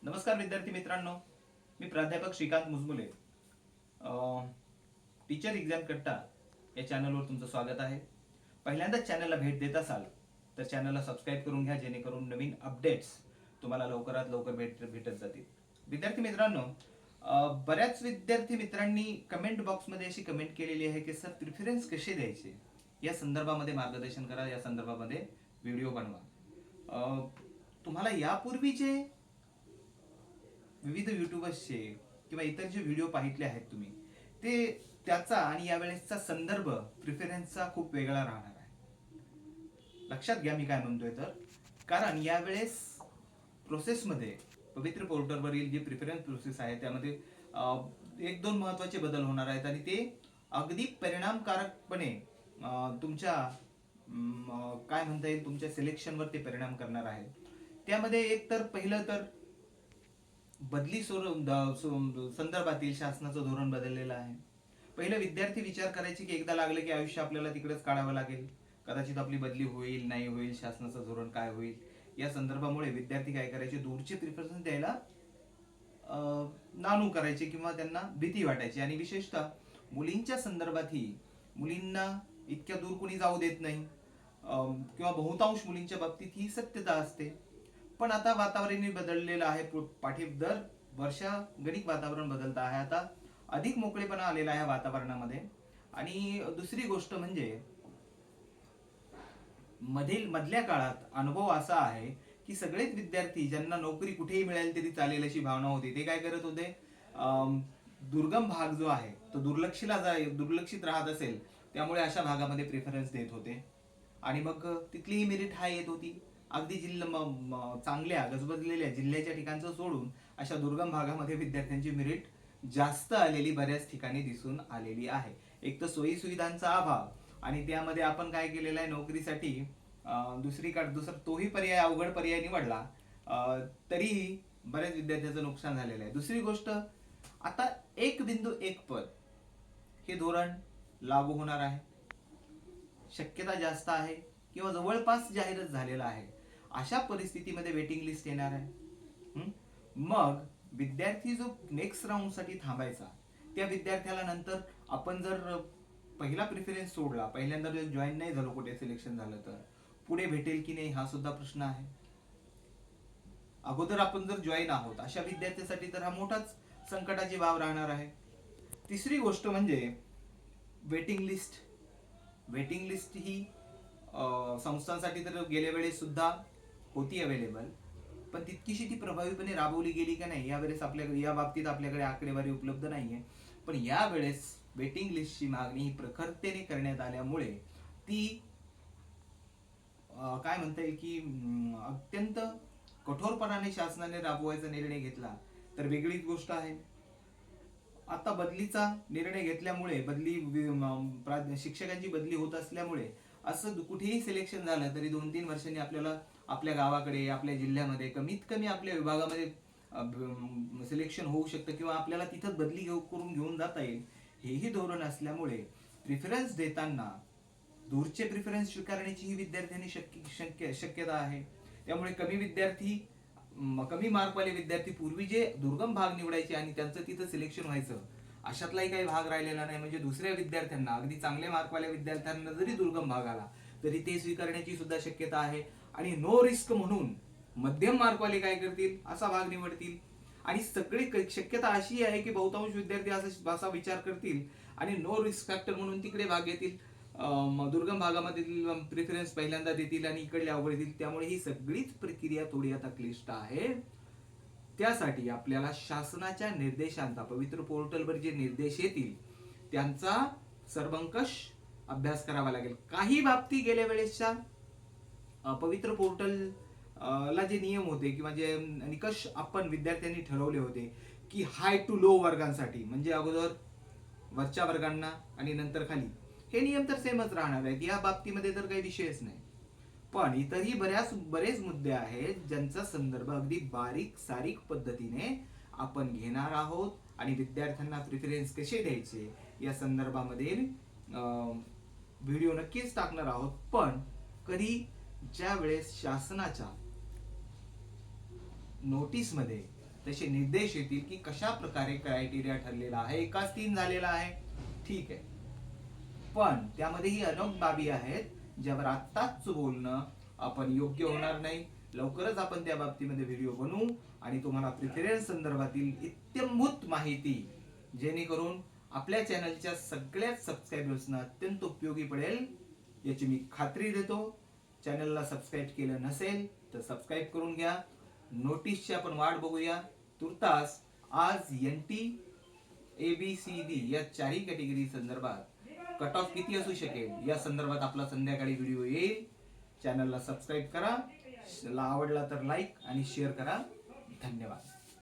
नमस्कार विद्यार्थी मित्रांनो, मी प्राध्यापक श्रीकांत मुजमुले. टीचर एक्झाम कट्टा या चॅनलवर तुमचं स्वागत आहे. पहिल्यांदाच चॅनलला भेट देत असाल तर चॅनलला सबस्क्राईब करून घ्या, जेणेकरून नवीन अपडेट्स तुम्हाला लवकरात लवकर भेटत जातील. विद्यार्थी मित्रांनो, बऱ्याच विद्यार्थी मित्रांनी कमेंट बॉक्समध्ये अशी कमेंट केलेली आहे की सर प्रिफरन्स कसे द्यायचे या संदर्भामध्ये मार्गदर्शन करा, या संदर्भामध्ये व्हिडिओ बनवा. तुम्हाला यापूर्वीचे विविध युट्यूबर्सचे किंवा इतर जे व्हिडिओ पाहितले आहेत तुम्ही, ते त्याचा आणि यावेळेसचा संदर्भ प्रिफरन्सचा खूप वेगळा राहणार आहे. लक्षात घ्या मी काय म्हणतोय तर, कारण यावेळेस प्रोसेसमध्ये पवित्र पोर्टलवरील जी प्रिफरन्स प्रोसेस आहे त्यामध्ये एक दोन महत्वाचे बदल होणार आहेत आणि ते अगदी परिणामकारकपणे तुमच्या काय म्हणता येईल तुमच्या सिलेक्शनवर ते परिणाम करणार आहे. त्यामध्ये एक तर पहिलं तर बदली संदर्भातील शासनाचं धोरण बदललेलं आहे. पहिलं विद्यार्थी विचार करायचे की एकदा लागलं की आयुष्य आपल्याला तिकडेच काढावं लागेल, कदाचित आपली बदली होईल नाही होईल, शासनाचं धोरण काय होईल, या संदर्भामुळे विद्यार्थी काय करायचे, दूरचे प्रिफरन्स द्यायला नानू करायचे किंवा त्यांना भीती वाटायची. आणि विशेषतः मुलींच्या संदर्भातही मुलींना इतक्या दूर कोणी जाऊ देत नाही किंवा बहुतांश मुलींच्या बाबतीत ही सत्यता असते. पण आता वातावरण बदललेलं आहे. दर वर्षा गणित वातावरण बदलत आहे. आता अधिक मोकळेपणा आलेला आहे वातावरणामध्ये. आणि दुसरी गोष्ट म्हणजे मधल्या काळात अनुभव असा आहे की सगळेच विद्यार्थी ज्यांना नोकरी कुठेही मिळेल तरी चालेल अशी भावना होती, ते काय करत होते, दुर्गम भाग जो आहे तो दुर्लक्षित राहत असेल त्यामुळे अशा भागामध्ये प्रेफरन्स देत होते आणि मग तिथलीही मेरिट हाय येत होती. अगदी चांगल्या गजबजलेल्या जिल्ह्याच्या ठिकाणचं सोडून अशा दुर्गम भागामध्ये विद्यार्थ्यांची मेरिट जास्त आलेली बऱ्याच ठिकाणी दिसून आलेली आहे. एक तर सोयी सुविधांचा अभाव आणि त्यामध्ये आपण काय केलेलं आहे, नोकरीसाठी दुसरा तोही पर्याय अवघड पर्याय निवडला, तरीही बऱ्याच विद्यार्थ्यांचं नुकसान झालेलं आहे. दुसरी गोष्ट, आता 1.1 पद हे धोरण लागू होणार आहे. शक्यता जास्त आहे किंवा जवळपास जाहीरच झालेला आहे. अशा परिस्थितीमध्ये वेटिंग लिस्ट येणार आहे. मग विद्यार्थी जो नेक्स्ट राऊंड साठी थांबायचा, त्या विद्यार्थ्याला नंतर आपण जर पहिला प्रिफरन्स सोडला, पहिल्यांदा जर जॉईन नाही झालो, कुठे सिलेक्शन झालं तर पुढे भेटेल की नाही हा सुद्धा प्रश्न आहे. अगोदर आपण जर जॉईन आहोत अशा विद्यार्थ्यासाठी तर हा मोठाच संकटाची बाब राहणार आहे. तिसरी गोष्ट म्हणजे वेटिंग लिस्ट. वेटिंग लिस्ट ही संस्थांसाठी तर गेल्या वेळेस सुद्धा होती अवेलेबल, पण तितकीशी ती प्रभावीपणे राबवली गेली का नाही यावेळेस या बाबतीत आपल्याकडे आकडेवारी उपलब्ध नाहीये. पण यावेळेस वेटिंग लिस्टची मागणी ही प्रखरतेने करण्यात आल्यामुळे ती काय म्हणता येईल की अत्यंत कठोरपणाने शासनाने राबवायचा निर्णय घेतला तर वेगळीच गोष्ट आहे. आता बदलीचा निर्णय घेतल्यामुळे शिक्षकांची बदली होत असल्यामुळे असं कुठेही सिलेक्शन झालं तरी 2-3 वर्षांनी आपल्याला आपल्या गावाकडे, आपल्या जिल्ह्यामध्ये, कमीत कमी आपल्या विभागामध्ये सिलेक्शन होऊ शकतं किंवा आपल्याला तिथं बदली करून घेऊन जाता येईल. हेही धोरण असल्यामुळे प्रिफरन्स देताना दूरचे प्रिफरन्स स्वीकारण्याची ही विद्यार्थ्यांनी शक्यता आहे. त्यामुळे कमी मार्कवाले विद्यार्थी पूर्वी जे दुर्गम भाग निवडायचे आणि त्यांचं तिथं सिलेक्शन व्हायचं, अशातलाही काही भाग राहिलेला नाही. म्हणजे दुसऱ्या विद्यार्थ्यांना, अगदी चांगल्या मार्कवाल्या विद्यार्थ्यांना जरी दुर्गम भाग आला तरी ते स्वीकारण्याची सुद्धा शक्यता आहे. आणि नो रिस्क म्हणून मध्यम मार्कवाले काय करतील, असा भाग निवडतील. आणि सगळी शक्यता अशी आहे की बहुतांश विद्यार्थी असा विचार करतील आणि नो रिस्क फॅक्टर म्हणून तिकडे भाग घेतील, दुर्गम भागामधील प्रिफरन्स पहिल्यांदा देतील आणि इकडले अवघड देतील. त्यामुळे ही सगळीच प्रक्रिया थोडी आता क्लिष्ट आहे. त्यासाठी आपल्याला शासनाच्या निर्देशांचा, पवित्र पोर्टलवर जे निर्देश येतील त्यांचा सर्वंकष अभ्यास करावा लागेल. काही बाबती गेल्या वेळेसच्या पवित्र पोर्टल ला जे नियम होते किंवा जे निकष आपण विद्यार्थ्यांनी ठरवले होते की हाय टू लो वर्गांसाठी, म्हणजे अगोदर वरच्या वर्गांना आणि नंतर खाली, हे नियम तर सेमच राहणार आहेत. या बाबतीमध्ये तर काही विषयच नाही. पण इतरही बरेच मुद्दे आहेत ज्यांचा संदर्भ अगदी बारीक सारीक पद्धतीने आपण घेणार आहोत आणि विद्यार्थ्यांना प्रिफरन्स कसे द्यायचे या संदर्भामध्ये व्हिडिओ नक्कीच टाकणार आहोत. पण ज्या वेळेस शासनाच्या नोटीसमध्ये तसे निर्देश येतील की कशा प्रकारे क्रायटेरिया ठरलेला आहे. एकाच 3 झालेला आहे, ठीक आहे, पण त्यामध्येही अनेक बाबी आहेत ज्यावर आत्ताच बोलणं आपण योग्य होणार नाही. लवकरच आपण त्या बाबतीमध्ये व्हिडिओ बनवू आणि तुम्हाला प्रिफरन्स संदर्भातील इत्यंभूत माहिती जेणेकरून आपल्या चॅनलच्या सगळ्याच सबस्क्रायबर्सना अत्यंत उपयोगी पडेल याची मी खात्री देतो. चॅनलला सबस्क्राईब केलं नसेल तर सबस्क्राईब करून घ्या. नोटीसची आपण वाट बघूया. तुर्तास आज NT ABCD या चारही कॅटेगरी संदर्भात कट ऑफ किती असू शकेल या संदर्भात आपला संध्याकाळी व्हिडिओ येईल. चॅनलला सबस्क्राईब करा, आवडला तर लाईक आणि शेअर करा. धन्यवाद.